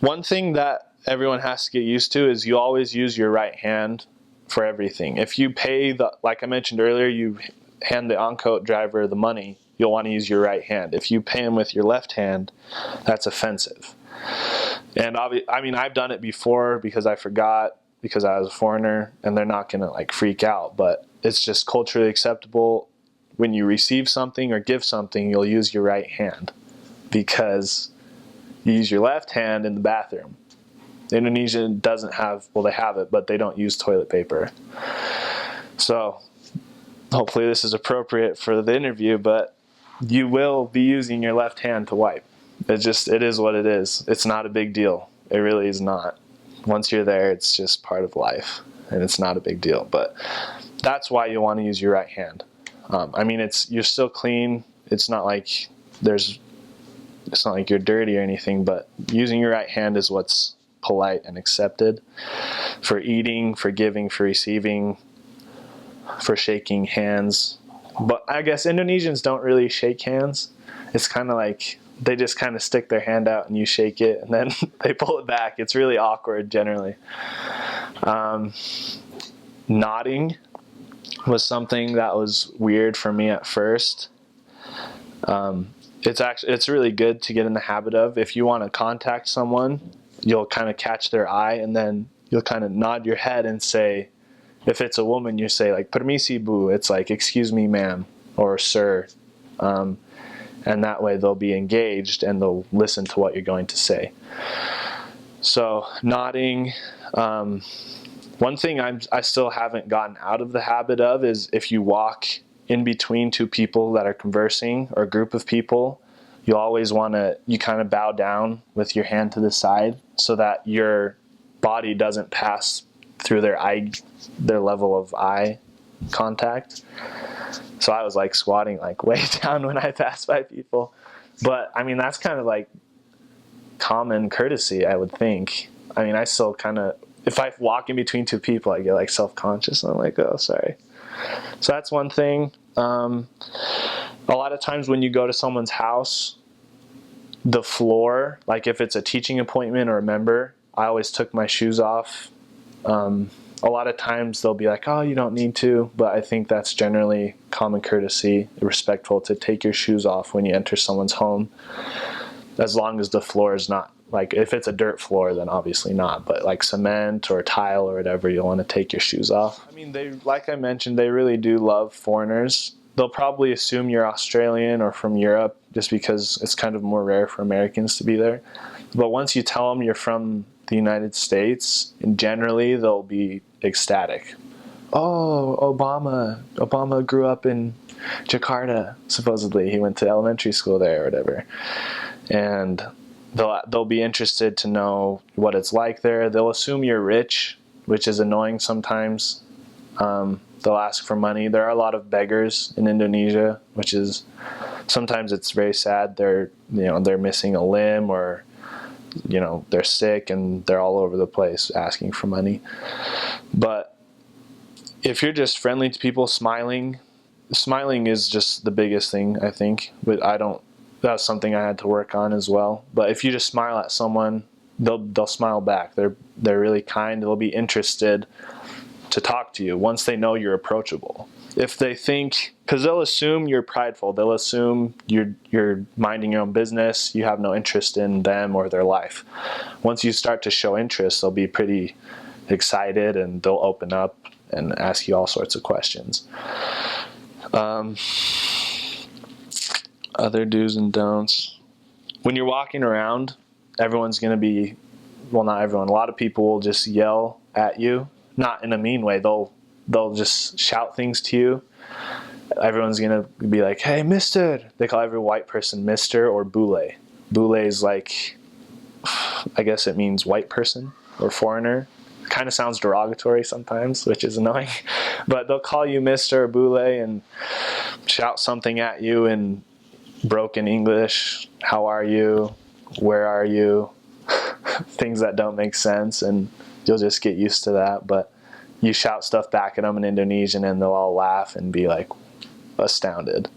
One thing that everyone has to get used to is you always use your right hand for everything. If you pay like I mentioned earlier, you hand the on-coat driver the money, you'll want to use your right hand. If you pay him with your left hand, that's offensive. And I've done it before because I forgot, because I was a foreigner, and they're not going to like freak out, but it's just culturally acceptable. When you receive something or give something, you'll use your right hand, because you use your left hand in the bathroom. The Indonesian doesn't have, well, they have it, but they don't use toilet paper. So hopefully this is appropriate for the interview, but you will be using your left hand to wipe. It is what it is. It's not a big deal. It really is not. Once you're there, it's just part of life, and it's not a big deal. But that's why you want to use your right hand. You're still clean. It's not like you're dirty or anything, but using your right hand is what's polite and accepted for eating, for giving, for receiving, for shaking hands. But I guess Indonesians don't really shake hands. It's kind of like they just kind of stick their hand out and you shake it and then they pull it back. It's really awkward generally. Nodding was something that was weird for me at first. It's really good to get in the habit of. If you want to contact someone, you'll kind of catch their eye and then you'll kind of nod your head and say, if it's a woman, you say like "permisi bu." It's like "excuse me, ma'am," or "sir," and that way they'll be engaged and they'll listen to what you're going to say. So nodding. One thing I still haven't gotten out of the habit of is if you walk in between two people that are conversing, or a group of people, you always you kind of bow down with your hand to the side so that your body doesn't pass through their level of eye contact. So I was like squatting like way down when I passed by people. But that's kind of like common courtesy, I would think. I still kind of, if I walk in between two people, I get like self-conscious. I'm like, oh, sorry. So that's one thing. A lot of times when you go to someone's house, the floor, like if it's a teaching appointment or a member, I always took my shoes off. A lot of times they'll be like, oh, you don't need to, but I think that's generally common courtesy, respectful to take your shoes off when you enter someone's home, as long as the floor is not, like if it's a dirt floor, then obviously not, but like cement or tile or whatever, you'll want to take your shoes off. Like I mentioned, they really do love foreigners. They'll probably assume you're Australian or from Europe just because it's kind of more rare for Americans to be there. But once you tell them you're from the United States, generally they'll be ecstatic. Oh, Obama grew up in Jakarta, supposedly. He went to elementary school there or whatever. And they'll be interested to know what it's like there. They'll assume you're rich, which is annoying sometimes. They'll ask for money. There are a lot of beggars in Indonesia, which is, sometimes it's very sad. They're missing a limb, or they're sick and they're all over the place asking for money. But if you're just friendly to people, smiling is just the biggest thing, I think. But that's something I had to work on as well. But if you just smile at someone, they'll smile back. They're really kind. They'll be interested to talk to you once they know you're approachable. If they think, because they'll assume you're prideful, they'll assume you're minding your own business, you have no interest in them or their life. Once you start to show interest, they'll be pretty excited and they'll open up and ask you all sorts of questions. Other do's and don'ts. When you're walking around, everyone's going to be, well, not everyone, a lot of people will just yell at you. Not in a mean way. They'll just shout things to you. Everyone's going to be like, hey, mister. They call every white person mister or bule. Bule is like, I guess it means white person or foreigner. Kind of sounds derogatory sometimes, which is annoying. But they'll call you mister or bule and shout something at you in broken English. How are you? Where are you? Things that don't make sense, and you'll just get used to that. But you shout stuff back at them in Indonesian and they'll all laugh and be like astounded.